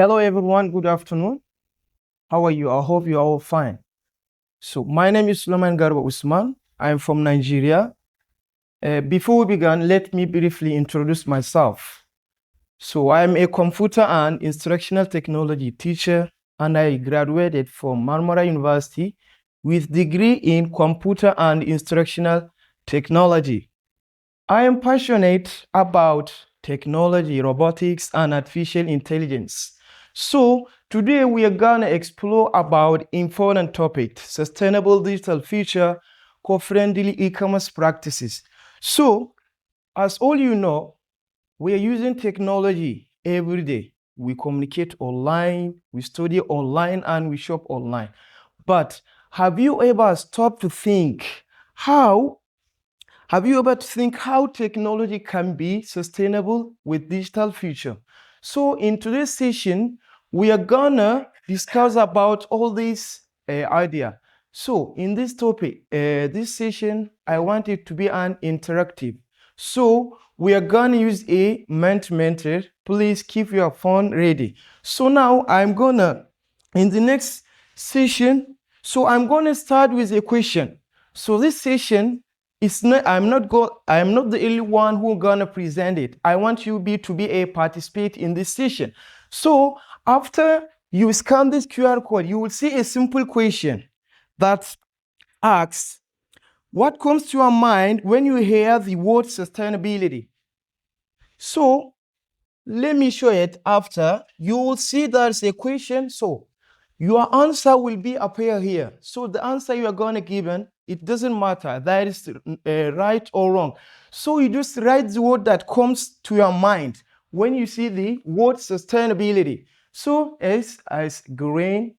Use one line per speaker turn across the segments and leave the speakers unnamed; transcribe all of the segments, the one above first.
Hello everyone, good afternoon. How are you? I hope you are all fine. So my name is Sulaiman Garba Usman. I am from Nigeria. Before we begin, let me briefly introduce myself. So I am a computer and instructional technology teacher, and I graduated from Marmara University with degree in computer and instructional technology. I am passionate about technology, robotics, and artificial intelligence. So today we are gonna explore about important topic, sustainable digital future, co-friendly e-commerce practices. So as all you know, we are using technology every day. We communicate online, we study online, and we shop online. But have you ever stopped to think how technology can be sustainable with digital future? So in today's session, we are gonna discuss about all these idea. So in this topic, this session, I want it to be an interactive. So we are gonna use a method. Please keep your phone ready. So now in the next session, so I'm gonna start with a question. So this session, I'm not the only one who gonna present it. I want you to be a participant in this session. So after you scan this QR code, you will see a simple question that asks, what comes to your mind when you hear the word sustainability? So let me show it after. You will see there's a question. So your answer will be appear here. So the answer you are gonna give, it doesn't matter that is right or wrong. So you just write the word that comes to your mind when you see the word sustainability. So S as green,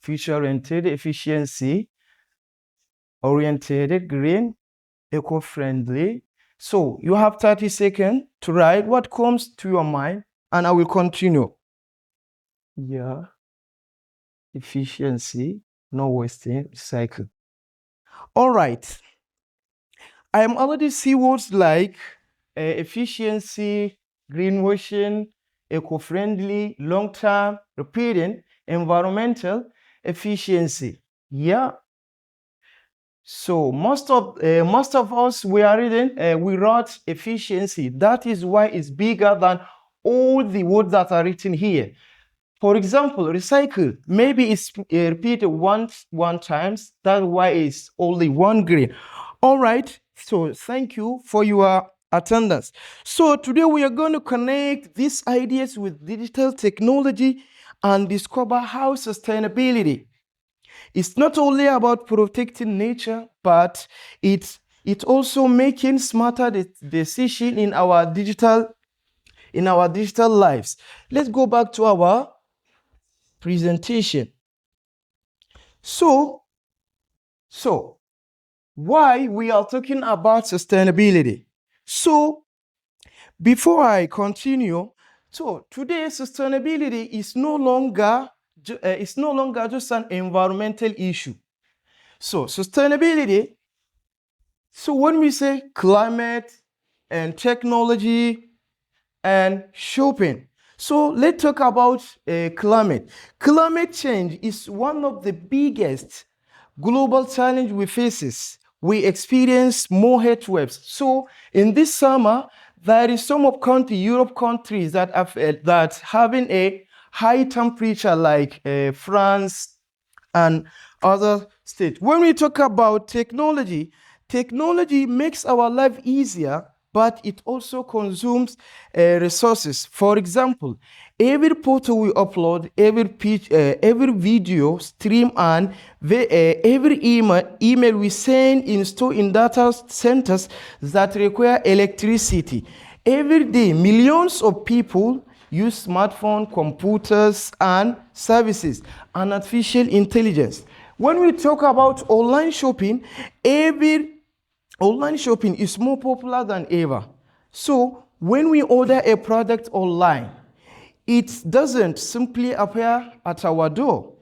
future-oriented, efficiency, oriented, green, eco-friendly. So you have 30 seconds to write what comes to your mind, and I will continue. Yeah. Efficiency, no wasting, recycle. All right. I am already see words like efficiency, greenwashing, eco-friendly, long-term, repeating, environmental, efficiency. Yeah. So most of us we are reading, we wrote efficiency. That is why it's bigger than all the words that are written here. For example, recycle, maybe it's repeated one times, that's why it's only one green. All right, so thank you for your attendance. So today we are going to connect these ideas with digital technology and discover how sustainability is not only about protecting nature, but it also making smarter decision in our digital lives. Let's go back to our presentation. So why we are talking about sustainability? So before I continue, so today sustainability is no longer just an environmental issue. So sustainability, so when we say climate and technology and shopping, so let's talk about climate. Climate change is one of the biggest global challenges we face. We experience more heat waves. So in this summer, there is some of Europe countries that having a high temperature like France and other states. When we talk about technology makes our life easier, but it also consumes resources. For example, every photo we upload, every video stream, and every email we send in data centers that require electricity. Every day, millions of people use smartphones, computers, and services, and artificial intelligence. When we talk about online shopping, online shopping is more popular than ever. So when we order a product online, it doesn't simply appear at our door.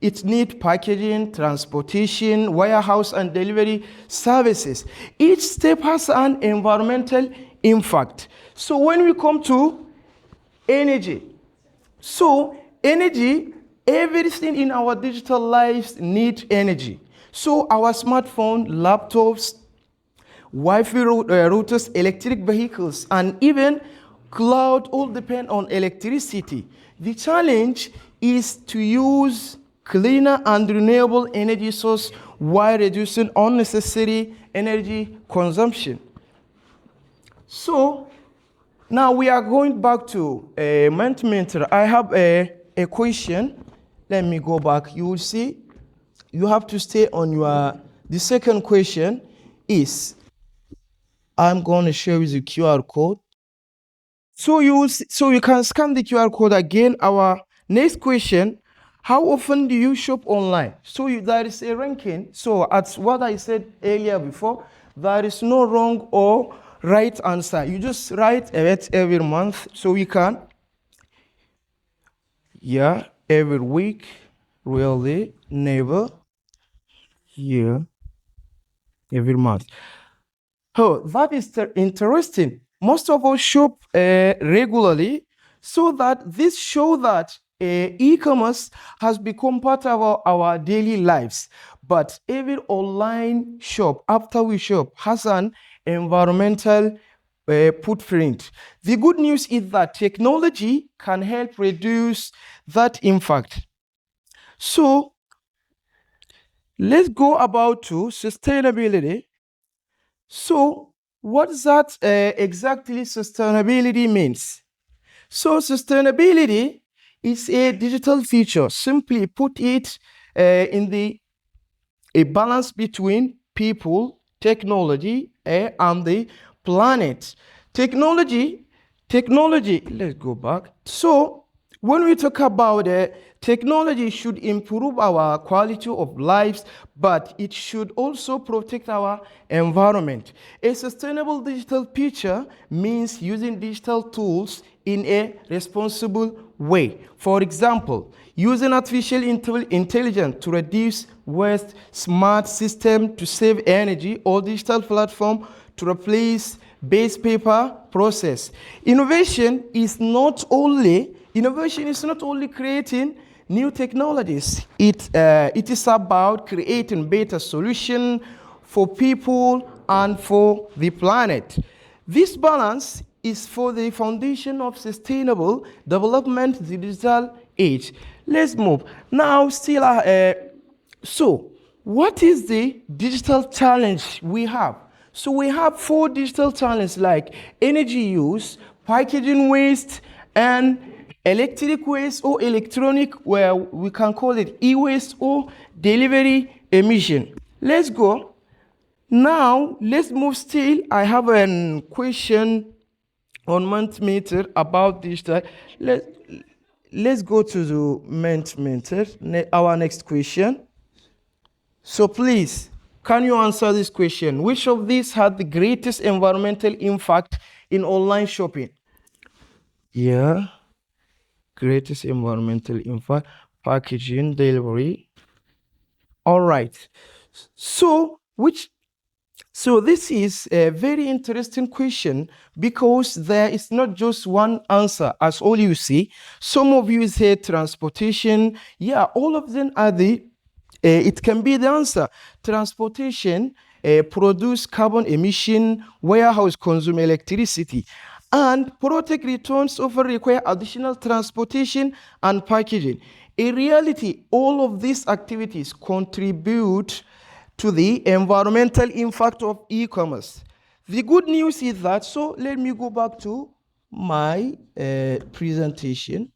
It needs packaging, transportation, warehouse, and delivery services. Each step has an environmental impact. So when we come to energy, so Energy, everything in our digital lives needs energy. So our smartphone, laptops, Wi-Fi routers, electric vehicles, and even cloud all depend on electricity. The challenge is to use cleaner and renewable energy source while reducing unnecessary energy consumption. So now we are going back to mentor. I have a question. Let me go back. You will see you have to stay on the second question is, I'm going to show you the QR code. So you can scan the QR code again. Our next question, how often do you shop online? So there is a ranking. So as what I said earlier before, there is no wrong or right answer. You just write it every month. So we can, every week, really, never, every month. Oh, that is interesting. Most of us shop regularly, so that this shows that e-commerce has become part of our daily lives. But every online shop, after we shop, has an environmental footprint. The good news is that technology can help reduce that impact. So let's go about to sustainability. So what does that exactly sustainability means? So sustainability is a digital feature. Simply put it in a balance between people, technology, and the planet. Technology, let's go back. So when we talk about technology should improve our quality of lives, but it should also protect our environment. A sustainable digital future means using digital tools in a responsible way. For example, using artificial intelligence to reduce waste, smart system to save energy, or digital platform to replace base paper process. Innovation is not only creating new technologies. It is about creating better solutions for people and for the planet. This balance is for the foundation of sustainable development, the digital age. Let's move. Now, so what is the digital challenge we have? So we have 4 digital challenges like energy use, packaging waste, and electric waste or electronic, where we can call it e-waste, or delivery emission. Let's go. Now, let's move still. I have a question on Mentimeter about digital. Let's go to the Mentimeter, our next question. So please, can you answer this question? Which of these had the greatest environmental impact in online shopping? Greatest environmental impact, packaging, delivery. All right. So this is a very interesting question, because there is not just one answer as all you see. Some of you say transportation. All of them are it can be the answer. Transportation produce carbon emission, warehouse consume electricity, and protect returns often require additional transportation and packaging. In reality, all of these activities contribute to the environmental impact of e-commerce. The good news is that, so let me go back to my presentation.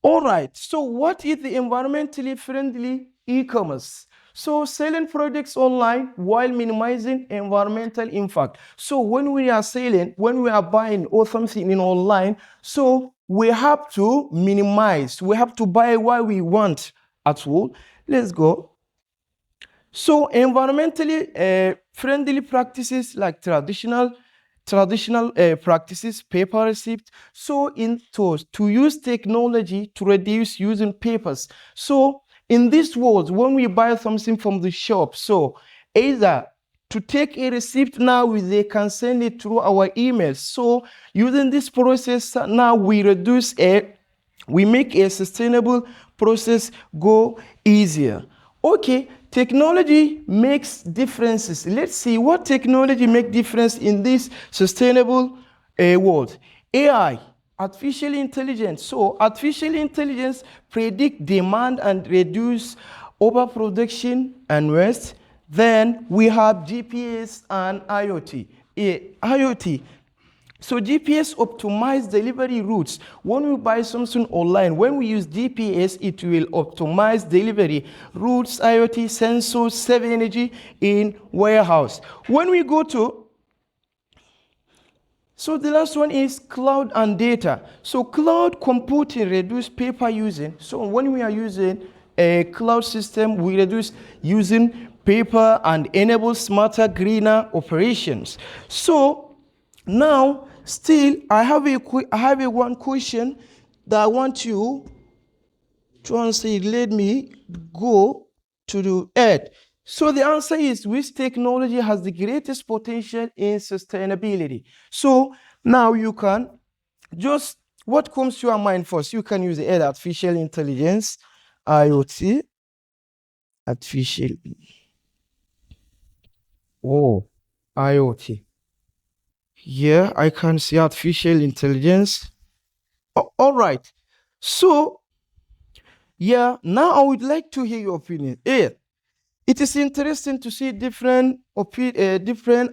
All right, so what is the environmentally friendly e-commerce? So selling products online while minimizing environmental impact. So when we are selling, when we are buying or something in online, so we have to minimize, we have to buy what we want at all. Let's go. So environmentally friendly practices like traditional practices, paper receipt. So to use technology to reduce using papers. So in this world, when we buy something from the shop, so either to take a receipt now, they can send it through our emails. So using this process, now we reduce we make a sustainable process go easier. Okay, technology makes differences. Let's see what technology make difference in this sustainable world. AI, artificial intelligence. So artificial intelligence predict demand and reduce overproduction and waste. Then we have GPS and IoT. IoT. So GPS optimize delivery routes. When we buy something online, when we use GPS, it will optimize delivery routes, IoT sensors, save energy in warehouse. When we go to, so the last one is cloud and data. So cloud computing reduce paper using. So when we are using a cloud system, we reduce using paper and enable smarter, greener operations. So now, still, I have a one question that I want you to answer. Let me go to the earth. So the answer is, which technology has the greatest potential in sustainability? So now you can just, what comes to your mind first? You can use the earth, artificial intelligence, IoT, artificial, IoT. Yeah, I can see artificial intelligence. All right. So, yeah, now I would like to hear your opinion. It is interesting to see different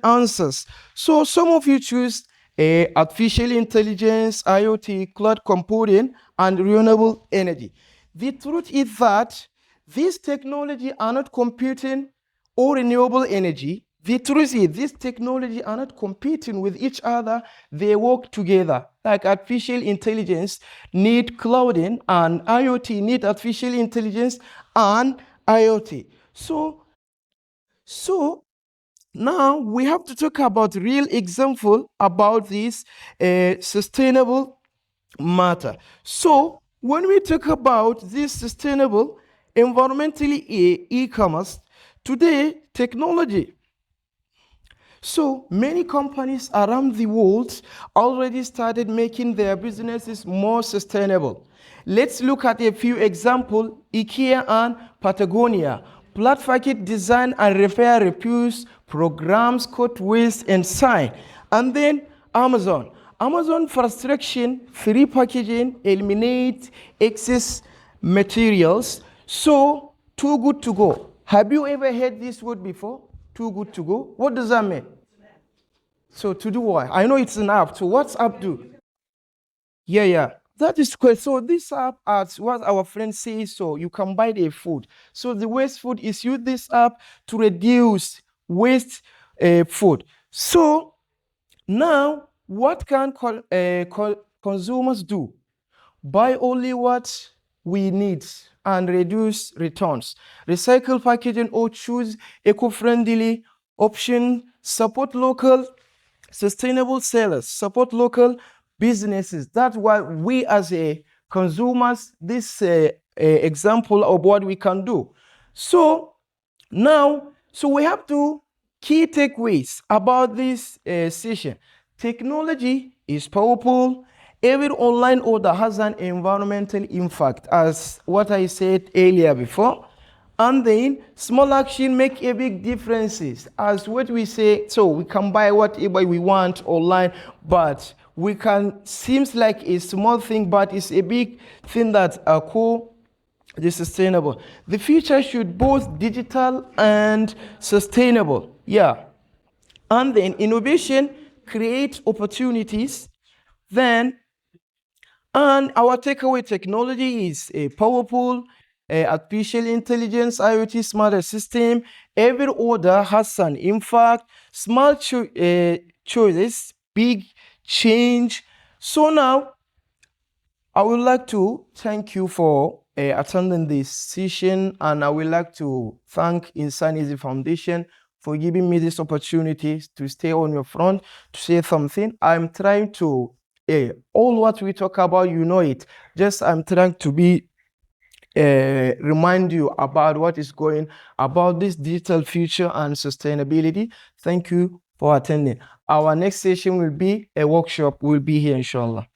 answers. So some of you choose artificial intelligence, IoT, cloud computing, and renewable energy. The truth is that these technology are not computing or renewable energy. The truth is these technology are not competing with each other. They work together. Like artificial intelligence need clouding, and IoT need artificial intelligence and IoT. So now we have to talk about real example about this sustainable matter. So when we talk about this sustainable environmentally e-commerce, today technology. So many companies around the world already started making their businesses more sustainable. Let's look at a few examples. IKEA and Patagonia. Platform design and repair refuse programs, cut waste and sign. And then Amazon. Amazon for restriction, free packaging, eliminate excess materials. So too good to go. Have you ever heard this word before? Too good to go. What does that mean? So to do what? I know it's an app. So what's app do? Yeah. That is correct. So this app, as what our friend says, so you can buy the food. So the waste food is use this app to reduce waste food. So now, what can consumers do? Buy only what we need and reduce returns. Recycle packaging or choose eco-friendly option. Support local sustainable sellers. Support local businesses. That's why we as a consumers, this example of what we can do. So now, we have two key takeaways about this session. Technology is powerful. Every online order has an environmental impact, as what I said earlier before. And then small action make a big differences, as what we say. So we can buy whatever we want online, but we can, seems like a small thing, but it's a big thing that the sustainable. The future should both digital and sustainable. Yeah. And then innovation create opportunities. Then, and our takeaway technology is a powerful, artificial intelligence, IoT, smarter system. Every order has an impact. Small choices, big change. So now, I would like to thank you for attending this session, and I would like to thank İnsanİziDerneği Foundation for giving me this opportunity to stay on your front to say something. I'm trying to, all what we talk about, you know it. Just I'm trying to be remind you about what is going about this digital future and sustainability. Thank you for attending. Our next session will be a workshop. We'll be here, inshallah.